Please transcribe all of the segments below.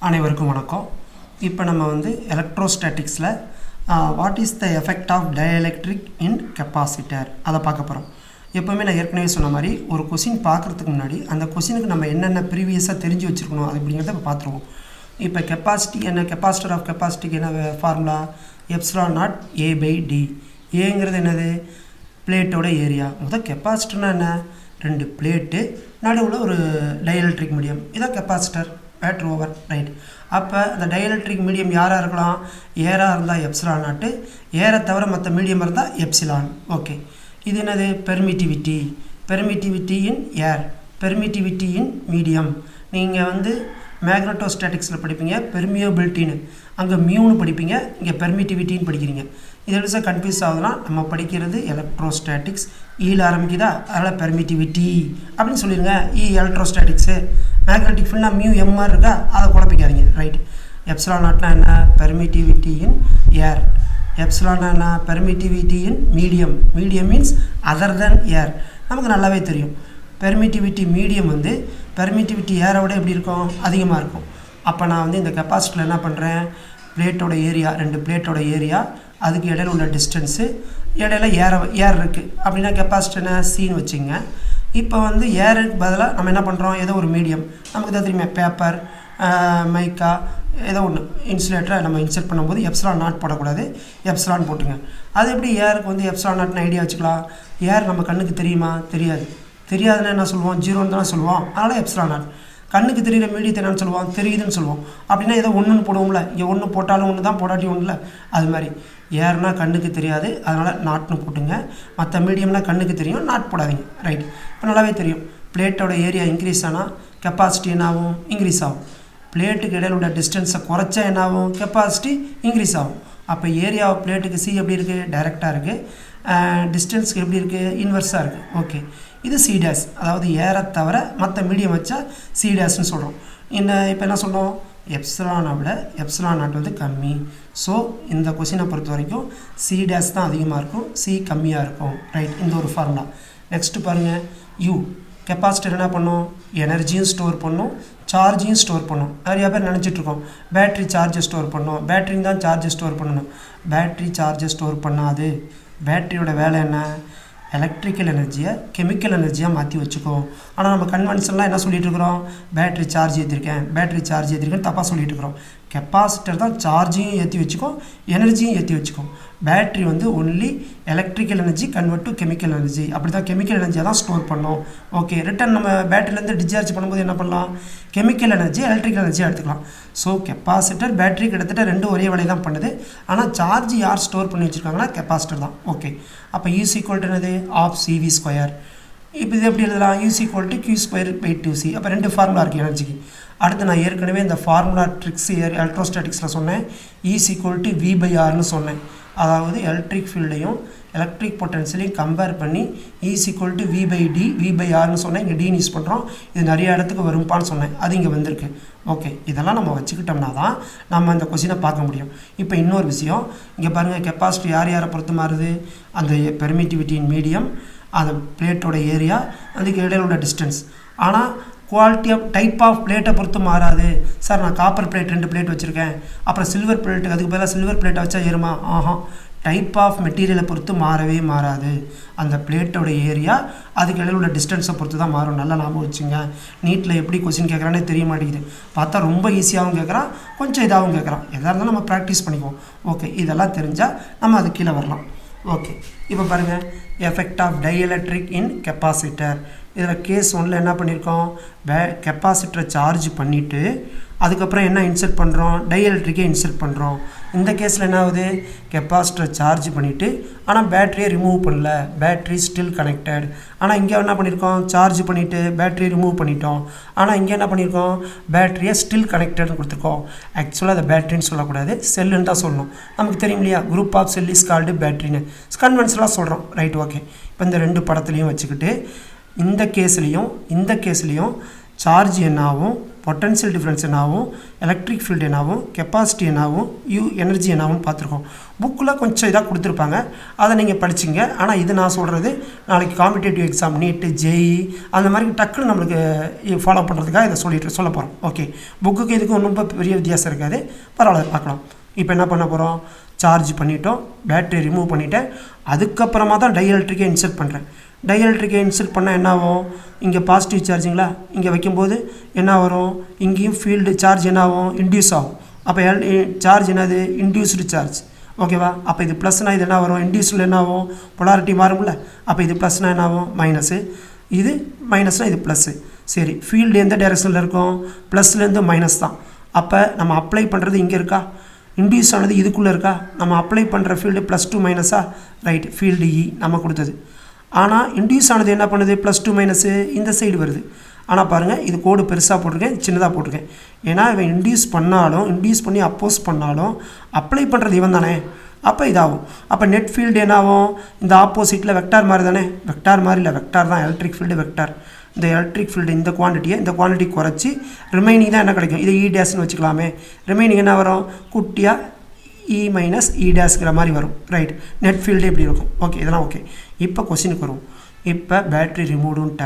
அனைவருக்கும் வணக்கம். இப்போ நம்ம எலக்ட்ரோஸ்டாட்டிக்ஸில் what is the effect of dielectric in capacitor அதை பார்க்க போகிறோம். எப்போவுமே நான் ஏற்கனவே சொன்ன மாதிரி ஒரு கொஸ்டின் பார்க்குறதுக்கு முன்னாடி அந்த கொஸ்டினுக்கு நம்ம என்னென்ன ப்ரீவியஸாக தெரிஞ்சு வச்சுருக்கணும் அது அப்படிங்கிறத இப்போ பார்த்துருவோம். இப்போ கெப்பாசிட்டி என்ன, கெப்பாசிட்டர் ஆஃப் கெப்பாசிட்டிக்கு என்ன formula, epsilon naught a by d. ஏங்கிறது என்னது, பிளேட்டோட ஏரியா. முதல் கெப்பாசிட்டர்னா என்ன, ரெண்டு பிளேட்டு நடுவில் ஒரு டயஎலக்ட்ரிக் மீடியம், இதான் கெப்பாசிட்டர். Batter over right. அப்போ அந்த டயஎலக்ட்ரிக் மீடியம் யாராக இருக்கலாம், ஏராக இருந்தால் எப்சிலான் நாட்டு, ஏரை தவிர மற்ற மீடியம் இருந்தால் எப்சிலான். ஓகே, இது என்னது, permittivity. Permittivity in air, permittivity in medium. நீங்கள் மேக்னட்டோஸ்டாட்டிக்ஸில் படிப்பீங்க பெர்மியபிலிட்டின்னு, அங்கே மியூன்னு படிப்பீங்க, இங்கே பெர்மிட்டிவிட்டின்னு படிக்கிறீங்க. இது எப்படி சார் கன்ஃபியூஸ் ஆகுதுன்னா, நம்ம படிக்கிறது எலக்ட்ரோஸ்டாட்டிக்ஸ், ஈல ஆரம்பிக்குதா, அதனால் பெர்மிட்டிவிட்டி அப்படின்னு சொல்லிடுங்க. எலக்ட்ரோஸ்டாட்டிக்ஸு மேக்னெட்டிக் ஃபீல்ட்னா மியூ எம்ஆர் இருக்கா, அதை குழப்பிக்காதீங்க. ரைட். எப்சிலான் நாட்னா என்ன, பெர்மிட்டிவிட்டி இன் ஏர். எப்சிலான் என்ன, permittivity in medium. Medium means other than air. நமக்கு நல்லாவே தெரியும் பெர்மிட்டிவிட்டி மீடியம் பெர்மிட்டிவிட்டி ஏரை விட எப்படி இருக்கும், அதிகமாக இருக்கும். அப்போ நான் இந்த கெப்பாசிட்டியில் என்ன பண்ணுறேன், பிளேட்டோட ஏரியா, ரெண்டு பிளேட்டோட ஏரியா, அதுக்கு இடையில உள்ள டிஸ்டன்ஸு, இடையில ஏர் இருக்குது அப்படின்னா கெப்பாசிட்டி என்ன, சீன்னு வச்சுங்க. இப்போ ஏருக்கு பதிலாக நம்ம என்ன பண்ணுறோம், ஏதோ ஒரு மீடியம் நமக்கு தான் தெரியுமே, பேப்பர், மைக்கா, ஏதோ ஒன்று இன்சுலேட்டரை நம்ம இன்சர்ட் பண்ணும்போது எப்சிலான் நாட் போடக்கூடாது, எப்சிலான் போட்டுங்க. அது எப்படி ஏருக்கு எப்சிலான் நாட்னு ஐடியா வச்சுக்கலாம். ஏர் நம்ம கண்ணுக்கு தெரியுமா, தெரியாது. தெரியாதுன்னா என்ன சொல்லுவோம், ஜீரோன்னு தானே சொல்லுவோம். அதனால் எப்சிலான் நாட். கண்ணுக்கு தெரிகிற மீடியத்தை என்னன்னு சொல்லுவோம், தெரியுதுன்னு சொல்லுவோம். அப்படின்னா ஏதோ ஒன்றுன்னு போடுவோம்ல, இங்கே ஒன்று போட்டாலும் ஒன்று தான், போடாட்டி ஒன்று இல்லை. அது மாதிரி ஏர்னா கண்ணுக்கு தெரியாது, அதனால் நாட்னு போட்டுங்க. மற்ற மீடியம்னா கண்ணுக்கு தெரியும், நாட் போடாதீங்க. ரைட். இப்போ நல்லாவே தெரியும், பிளேட்டோட ஏரியா இன்க்ரீஸ் ஆனால் கெப்பாசிட்டி என்ன ஆகும், இன்க்ரீஸ் ஆகும். பிளேட்டுக்கு இடையில உள்ள டிஸ்டன்ஸை குறைச்சா என்ன ஆகும், கெப்பாசிட்டி இன்க்ரீஸ் ஆகும். அப்போ ஏரியா ஆஃப் பிளேட்டுக்கு சி எப்படி இருக்குது, டைரெக்டாக இருக்குது. டிஸ்டன்ஸுக்கு எப்படி இருக்குது, இன்வெர்ஸாக இருக்குது. ஓகே, இது சி டேஸ், அதாவது ஏரை தவிர மற்ற மீடியம் வச்சா சி டேஸ்ன்னு சொல்கிறோம். இப்போ என்ன சொல்கிறோம், எப்சிலானை விட எப்சிலான் நாட் கம்மி. ஸோ இந்த கொஸ்டினை பொறுத்த வரைக்கும் சி டேஸ் தான் அதிகமாக இருக்கும், சி கம்மியாக இருக்கும். ரைட். இந்த ஒரு ஃபார்முலா. நெக்ஸ்ட்டு பாருங்கள், யூ. கெப்பாசிட்டர் என்ன பண்ணும், எனர்ஜியும் ஸ்டோர் பண்ணும், சார்ஜையும் ஸ்டோர் பண்ணும். நிறையா பேர் நினச்சிட்ருக்கோம் பேட்ரி சார்ஜை ஸ்டோர் பண்ணோம், பேட்ரின்னு தான் சார்ஜை ஸ்டோர் பண்ணணும். பேட்ரி சார்ஜை ஸ்டோர் பண்ணாது. பேட்டரியோட வேலை என்ன, எலக்ட்ரிக்கல் எனர்ஜியை கெமிக்கல் எனர்ஜியாக மாற்றி வச்சுக்கோம். ஆனால் நம்ம கன்வென்ஷன்லாம் என்ன சொல்லிட்டு இருக்கிறோம், பேட்ரி சார்ஜ் ஏற்றிருக்கேன் தப்பாக சொல்லிட்டு இருக்கிறோம். கெப்பாசிட்டர் தான் சார்ஜையும் ஏற்றி வச்சுக்கோம், எனர்ஜியும் ஏற்றி வச்சுக்கோம். Battery only electrical energy convert to chemical energy. அப்படி தான் கெமிக்கல் எனர்ஜியை தான் ஸ்டோர் பண்ணோம். ஓகே, ரிட்டன் நம்ம பேட்டரியிலேருந்து டிஸ்சார்ஜ் பண்ணும்போது என்ன பண்ணலாம், கெமிக்கல் எனர்ஜி எலக்ட்ரிக்கல் எனர்ஜியாக எடுத்துக்கலாம். ஸோ கெப்பாசிட்டர் பேட்டரி கிட்டத்தட்ட ரெண்டு ஒரே வேலையை தான் பண்ணுது. ஆனால் சார்ஜ் யார் ஸ்டோர் பண்ணி வச்சுருக்காங்கன்னா கெப்பாசிட்டர் தான். ஓகே, அப்போ யூஸ் ஈக்குவல் டு என்னது, ஆஃப் சிவி ஸ்கொயர். இப்போ இது எப்படி எழுதலாம், U equal to Q square by 2c. அப்போ ரெண்டு ஃபார்முலா இருக்குது எனர்ஜிக்கு. அடுத்து நான் ஏற்கனவே இந்த ஃபார்முலா ட்ரிக்ஸ் எலக்ட்ரோஸ்டாட்டிக்ஸில் சொன்னேன், E is equal to V by ஆர்னு சொன்னேன். அதாவது எலக்ட்ரிக் ஃபீல்டையும் எலக்ட்ரிக் பொட்டன்ஷியலையும் கம்பேர் பண்ணி E is equal to V by D, V by ஆர்னு சொன்னேன். இங்கே டின்னு யூஸ் பண்ணுறோம், இது நிறைய இடத்துக்கு வரும்பான்னு சொன்னேன், அது இங்கே வந்திருக்கு. ஓகே, இதெல்லாம் நம்ம வச்சுக்கிட்டோம்னா தான் நம்ம அந்த கொஸ்டினை பார்க்க முடியும். இப்போ இன்னொரு விஷயம், இங்கே பாருங்கள், கெப்பாசிட்டி யாரை பொறுத்து மாறுது, அந்த பெர்மிட்டிவிட்டியின் மீடியம், அந்த பிளேட்டோட ஏரியா, அதுக்கு இடையில உள்ள டிஸ்டன்ஸ். ஆனால் குவாலிட்டி ஆஃப் டைப் ஆஃப் பிளேட்டை பொறுத்து மாறாது. சார் நான் காப்பர் பிளேட் 2 பிளேட் வச்சுருக்கேன், அப்புறம் சில்வர் பிளேட்டுக்கு அதுக்கு பதிலாக சில்வர் பிளேட்டை வச்சா ஏறுமா, டைப் ஆஃப் மெட்டீரியலை பொறுத்து மாறவே மாறாது. அந்த பிளேட்டோட ஏரியா அதுக்கு இடையில உள்ள டிஸ்டன்ஸை பொறுத்து தான் மாறும். நல்லா ஞாபகம் வச்சுங்க. நீட்டில் எப்படி கொஸ்டின் கேட்குறானே தெரிய மாட்டேங்குது. பார்த்தா ரொம்ப ஈஸியாகவும் கேட்குறான், கொஞ்சம் இதாகவும் கேட்குறான். எதாக இருந்தாலும் நம்ம ப்ராக்டிஸ் பண்ணிக்குவோம். ஓகே, இதெல்லாம் தெரிஞ்சால் நம்ம அது கீழே வரலாம். ஓகே, இப்போ பாருங்கள், effect of dielectric in capacitor. இதில் கேஸ் 1ல் என்ன பண்ணியிருக்கோம், கெப்பாசிட்டரை சார்ஜ் பண்ணிவிட்டு அதுக்கப்புறம் என்ன இன்சர்ட் பண்ணுறோம், டயஎலக்ட்ரிக்கை இன்சர்ட் பண்ணுறோம். இந்த கேஸில் என்ன ஆகுது, கெப்பாசிட்டரை சார்ஜ் பண்ணிவிட்டு ஆனால் பேட்டரியை ரிமூவ் பண்ணல, பேட்ரி ஸ்டில் கனெக்டட். ஆனால் இங்கே என்ன பண்ணியிருக்கோம், சார்ஜ் பண்ணிவிட்டு பேட்டரியை ரிமூவ் பண்ணிட்டோம். ஆனால் இங்கே என்ன பண்ணியிருக்கோம், பேட்டரியை ஸ்டில் கனெக்டட்னு கொடுத்துருக்கோம். ஆக்சுவலாக அதை பேட்டரின்னு சொல்லக்கூடாது, செல்லுன்னு தான் சொல்லணும். நமக்கு தெரியும் இல்லையா, group of cell is called பேட்டரின்னு கன்வென்ஷனலாக சொல்கிறோம். ரைட். ஓகே, இப்போ இந்த ரெண்டு படத்துலையும் வச்சுக்கிட்டு இந்த கேஸ்லேயும் சார்ஜ் என்னாகும், பொட்டன்ஷியல் டிஃப்ரென்ஸ் என்னாகும், எலக்ட்ரிக் ஃபீல்டு என்னாகும், கெப்பாசிட்டி என்னாகும், எனர்ஜி என்னாகும் பார்த்துருக்கோம். புக்கில் கொஞ்சம் இதாக கொடுத்துருப்பாங்க, அதை நீங்கள் படிச்சிங்க. ஆனால் இது நான் சொல்கிறது நாளைக்கு காம்படிட்டிவ் எக்ஸாம், நீட்டு, ஜேஇ அந்த மாதிரி டக்குன்னு நம்மளுக்கு ஃபாலோ பண்ணுறதுக்காக இதை சொல்ல போகிறோம். ஓகே, புக்குக்கு இதுக்கு ஒன்றும் பெரிய வித்தியாசம் இருக்காது, பரவாயில்ல பார்க்கலாம். இப்போ என்ன பண்ண போகிறோம், சார்ஜ் பண்ணிட்டோம், பேட்டரி ரிமூவ் பண்ணிவிட்டேன், அதுக்கப்புறமா தான் டைஎலக்ட்ரிக்கை இன்சர்ட் பண்ணுறேன். டைஎலக்ட்ரிக்கை இன்சர்ட் பண்ணால் என்ன ஆகும், இங்கே பாசிட்டிவ் சார்ஜுங்களா, இங்கே வைக்கும்போது என்ன வரும், இங்கேயும் ஃபீல்டு சார்ஜ் என்ன ஆகும், இன்டியூஸ் ஆகும். அப்போ சார்ஜ் என்னது, இன்டியூஸ்டு சார்ஜ். ஓகேவா, அப்போ இது ப்ளஸ்னால் இது என்ன வரும், இன்டியூஸில் என்ன ஆகும், பொலாரிட்டி மாறும்ல. அப்போ இது ப்ளஸ்னால் என்ன ஆகும், மைனஸு, இது மைனஸ்னால் இது ப்ளஸ்ஸு. சரி, ஃபீல்டு எந்த டைரெக்ஷனில் இருக்கும், ப்ளஸ்லேருந்து மைனஸ் தான். அப்போ நம்ம அப்ளை பண்ணுறது இங்கே இருக்கா, இன்டியூஸ் ஆனது இதுக்குள்ளே இருக்கா, நம்ம அப்ளை பண்ணுற ஃபீல்டு +2 மைனஸா, ரைட், ஃபீல்டு இ நம்ம கொடுத்தது. ஆனால் இன்டியூஸ் ஆனது என்ன பண்ணுது, +2 மைனஸு இந்த சைடு வருது. ஆனால் பாருங்கள், இது கோடு பெருசாக போட்டிருக்கேன், சின்னதாக போட்டிருக்கேன். ஏன்னா இவன் இன்டியூஸ் பண்ணி அப்போஸ் பண்ணாலும் அப்ளை பண்ணுறது இவன் தானே, அப்போ இதாகும். அப்போ நெட் ஃபீல்டு என்ன ஆகும், இந்த ஆப்போசிட்டில் வெக்டார் மாதிரி தானே, வெக்டார் மாதிரி இல்லை, வெக்டார் தான், எலக்ட்ரிக் ஃபீல்டு வெக்டார். இந்த எலக்ட்ரிக் ஃபீல்டு இந்த குவான்டிட்டி குறைச்சி ரிமைனிங் தான் என்ன கிடைக்கும், இதை E' வச்சுக்கலாமே. ரிமைனிங் என்ன வரும், குட்டியாக E- மாதிரி வரும். ரைட், நெட் ஃபீல்டு எப்படி இருக்கும். ஓகே, இதெல்லாம் ஓகே. இப்போ கொஸ்டினுக்கு வரும். இப்போ பேட்ரி ரிமூவ்டுன்ட்ட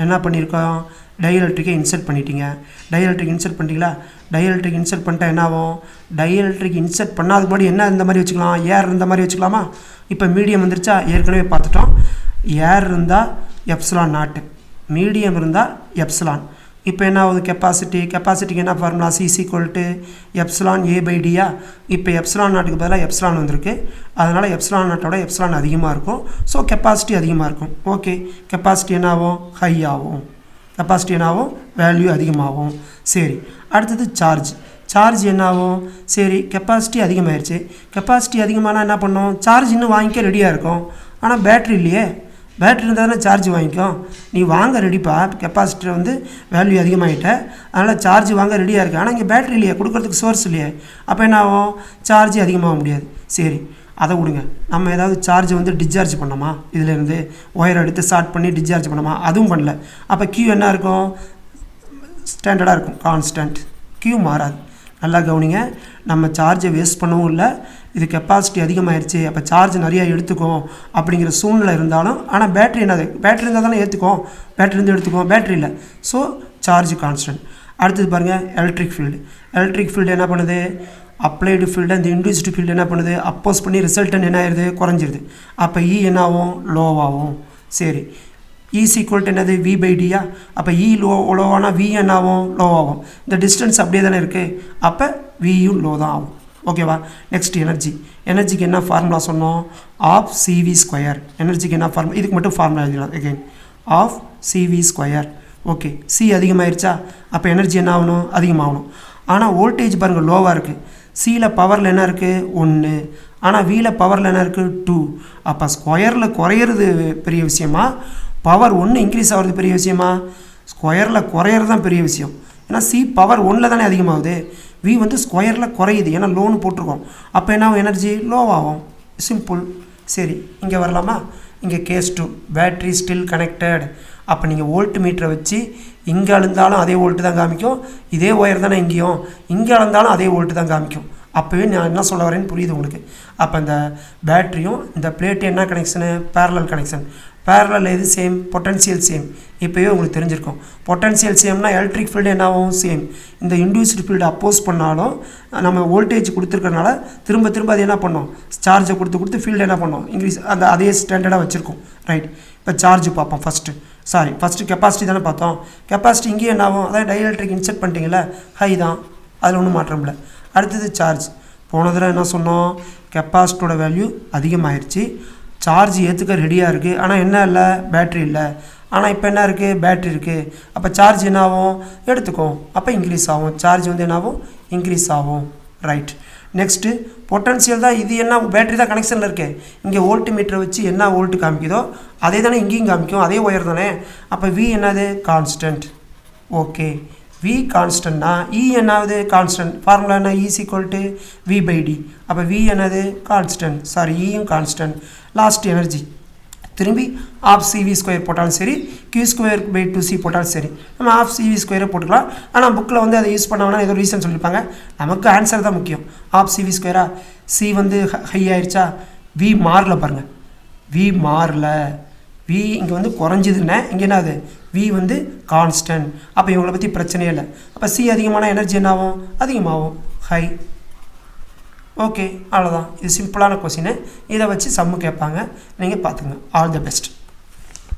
என்ன பண்ணியிருக்கோம், டைஎலக்ட்ரிக்கை இன்சர்ட் பண்ணிட்டீங்க. டைஎலக்ட்ரிக் இன்சர்ட் பண்ணிட்டீங்களா, டைஎலக்ட்ரிக் இன்சர்ட் பண்ணிட்டா என்ன ஆகும், டைஎலக்ட்ரிக் இன்சர்ட் பண்ணாத முன்னாடி என்ன இந்த மாதிரி வச்சுக்கலாம், ஏர் இந்த மாதிரி வச்சுக்கலாமா. இப்போ மீடியம் வந்துருச்சா, ஏற்கனவே பார்த்துட்டோம். ஏர் இருந்தால் எப்சிலான் நாட்டு, மீடியம் இருந்தால் எப்சிலான். இப்போ என்ன ஆகுது, கெப்பாசிட்டிக்கு என்ன ஃபார்முலா, C எப்சிலான் A/Dயா. இப்போ எப்சிலான் நாட்டுக்கு பதிலாக எப்சிலான் வந்திருக்கு, அதனால் எப்சிலான் நாட்டோட எப்சிலான் அதிகமாக இருக்கும். ஸோ கெப்பாசிட்டி அதிகமாக இருக்கும். ஓகே, கெப்பாசிட்டி என்ன ஆகும், ஹை ஆகும். கெப்பாசிட்டி என்ன ஆகும், வேல்யூ அதிகமாகும். சரி, அடுத்தது சார்ஜ் என்ன ஆகும், சரி கெப்பாசிட்டி அதிகமாகிடுச்சு. கெப்பாசிட்டி அதிகமானால் என்ன பண்ணோம், சார்ஜ் இன்னும் வாங்கிக்க ரெடியாக இருக்கும். ஆனால் பேட்ரி இல்லையே, பேட்ரி இருந்தால் தானே சார்ஜ் வாங்கிக்கும். நீ வாங்க ரெடிப்பா, கெப்பாசிட்டர் வந்து வேல்யூ அதிகமாகிட்ட, அதனால் சார்ஜ் வாங்க ரெடியாக இருக்குது. ஆனால் இங்கே பேட்ரி இல்லையே, கொடுக்குறதுக்கு சோர்ஸ் இல்லையே. அப்போ என்ன ஆகும், சார்ஜ் அதிகமாக முடியாது. சரி, அதை விடுங்க. நம்ம ஏதாவது சார்ஜ் வந்து டிஸ்சார்ஜ் பண்ணோமா, இதிலேருந்து ஒயர் எடுத்து ஸ்டார்ட் பண்ணி டிஸ்சார்ஜ் பண்ணோமா, அதுவும் பண்ணல. அப்போ Q என்ன இருக்கும், ஸ்டாண்டர்டாக இருக்கும், கான்ஸ்டன்ட். Q மாறாது. நல்லா கவனிங்க, நம்ம சார்ஜை வேஸ்ட் பண்ணவும் இல்லை, இது கெப்பாசிட்டி அதிகமாகிடுச்சு, அப்போ சார்ஜ் நிறையா எடுத்துக்கும் அப்படிங்கிற சூழ்நிலை இருந்தாலும். ஆனால் பேட்ரி என்னது, பேட்ரி இருந்தால் தானே பேட்ரி இருந்து எடுத்துக்கும், பேட்ரி இல்லை. So charge constant. அடுத்தது பாருங்கள், எலக்ட்ரிக் ஃபீல்டு என்ன பண்ணுது, அப்ளைடு ஃபீல்டு அந்த இன்டியூஸ்டு ஃபீல்டு என்ன பண்ணுது, அப்போஸ் பண்ணி ரிசல்டன் என்ன ஆயிடுது, குறைஞ்சிருது. அப்போ E என்ன ஆகும், லோவாகும். சரி, E என்னது, V/Dயா. அப்போ E லோவானால் V என்ன ஆகும், லோவாகும். இந்த டிஸ்டன்ஸ் அப்படியே தானே இருக்குது, அப்போ Vயும் லோ தான் ஆகும். ஓகேவா. நெக்ஸ்ட் எனர்ஜிக்கு என்ன ஃபார்முலா சொன்னோம், ஆஃப் CV². எனர்ஜிக்கு என்ன ஃபார்முலா, இதுக்கு மட்டும் ஃபார்முலா எழுதிடலாம். Again half CV². Okay, C அதிகமாகிடுச்சா, அப்போ எனர்ஜி என்ன ஆகணும், அதிகமாகணும். ஆனால் வோல்டேஜ் பாருங்கள் லோவாக இருக்குது. சியில் பவரில் என்ன இருக்குது, 1. ஆனால் வியில் பவரில் என்ன இருக்குது, 2. அப்போ ஸ்கொயரில் குறையிறது பெரிய விஷயமா, பவர் 1 இன்க்ரீஸ் ஆகிறது பெரிய விஷயமா, ஸ்கொயரில் குறையிறது தான் பெரிய விஷயம். ஏன்னா C பவர் 1ல் தானே அதிகமாகுது, V வந்து ஸ்கொயரில் குறையுது, ஏன்னா லோனு போட்டிருக்கோம். அப்போ என்ன ஆகும், எனர்ஜி லோவாகும். சிம்பிள். சரி, இங்கே வரலாமா, இங்கே கேஸ் 2 பேட்ரி ஸ்டில் கனெக்டட். அப்போ நீங்கள் வோல்ட் மீட்டரை வச்சு இங்கே அழுந்தாலும் அதே வோல்ட்டு தான் காமிக்கும், இதே ஒயர் தானே இங்கேயும், இங்கே அழுந்தாலும் அதே வோல்ட்டு தான் காமிக்கும். அப்போவே நான் என்ன சொல்ல வரேன்னு புரியுது உங்களுக்கு. அப்போ இந்த பேட்ரியும் இந்த பிளேட்டு என்ன கனெக்ஷனு, பேரலல் கனெக்ஷன். பேரலல் எது சேம், பொட்டன்ஷியல் சேம். இப்போவே உங்களுக்கு தெரிஞ்சிருக்கும். பொட்டன்ஷியல் சேம்னா எலக்ட்ரிக் ஃபீல்டு என்னாகும், சேம். இந்த இன்டியூஸ்டு ஃபீல்டு அப்போஸ் பண்ணாலும் நம்ம வோல்டேஜ் கொடுத்துருக்கறனால திரும்ப அது என்ன பண்ணோம், சார்ஜை கொடுத்து ஃபீல்டு என்ன பண்ணோம், இன்க்ரீஸ், அந்த அதே ஸ்டாண்டர்டாக வச்சுருக்கோம். ரைட், இப்போ சார்ஜ் பார்ப்போம். ஃபஸ்ட்டு கெப்பாசிட்டி தானே பார்த்தோம். கெப்பாசிட்டி இங்கேயும் என்ன ஆகும், அதாவது டைஎலக்ட்ரிக் இன்செர்ட் பண்ணிட்டீங்களா, ஹை தான், அதில் ஒன்றும் மாற்றம் இல்லை. அடுத்தது சார்ஜ். போன தடவை என்ன சொன்னோம், கெப்பாசிட்டியோட வேல்யூ அதிகமாகிடுச்சு, சார்ஜ் ஏற்றுக்க ரெடியாக இருக்குது. ஆனால் என்ன இல்லை, பேட்ரி இல்லை. ஆனால் இப்போ என்ன இருக்குது, பேட்ரி இருக்குது. அப்போ சார்ஜ் என்ன ஆகும், எடுத்துக்கும், அப்போ இன்க்ரீஸ் ஆகும். சார்ஜ் வந்து என்ன ஆகும், இன்க்ரீஸ் ஆகும். ரைட், நெக்ஸ்ட்டு பொட்டன்ஷியல் தான். இது என்ன, பேட்ரி தான் கனெக்ஷனில் இருக்குது. இங்கே வோல்ட் மீட்டரை வச்சு என்ன வோல்ட் காமிக்குதோ அதே தானே இங்கேயும் காமிக்கும், அதே ஒயர் தானே. அப்போ V என்னது, கான்ஸ்டன்ட். ஓகே, V கான்ஸ்டன்ட்னா E என்னாவது, கான்ஸ்டன்ட். ஃபார்முலா என்ன, E V/D. அப்போ V என்னது, கான்ஸ்டன்ட். சாரி, Eயும் கான்ஸ்டன்ட். Last energy. திரும்பி ஆஃப் சிவி ஸ்கொயர் போட்டாலும் சரி, கியூ ஸ்கொயர் பை 2c போட்டாலும் சரி, நம்ம ஆஃப் சிவி ஸ்கொயரை போட்டுக்கலாம். ஆனால் புக்கில் வந்து அதை யூஸ் பண்ணாங்கன்னா ஏதோ ரீசன் சொல்லியிருப்பாங்க. நமக்கு ஆன்சர் தான் முக்கியம். ஆஃப் சிவி ஸ்கொயரா, சி வந்து ஹை ஆயிடுச்சா, வி மாறல பாருங்கள், வி மாறல, வி இங்கே வந்து குறைஞ்சிதுன்னா இங்கே என்ன ஆகுது, வி வந்து கான்ஸ்டன்ட். அப்போ இவங்களை பற்றி பிரச்சனையே இல்லை. அப்போ சி அதிகமான எனர்ஜி என்ன ஆகும், அதிகமாகும், ஹை. ஓகே, அவ்வளோதான். இது சிம்பிளான கொஸ்டின். இதை வச்சு சம்மு கேட்பாங்க, நீங்கள் பார்த்துங்க. All the best.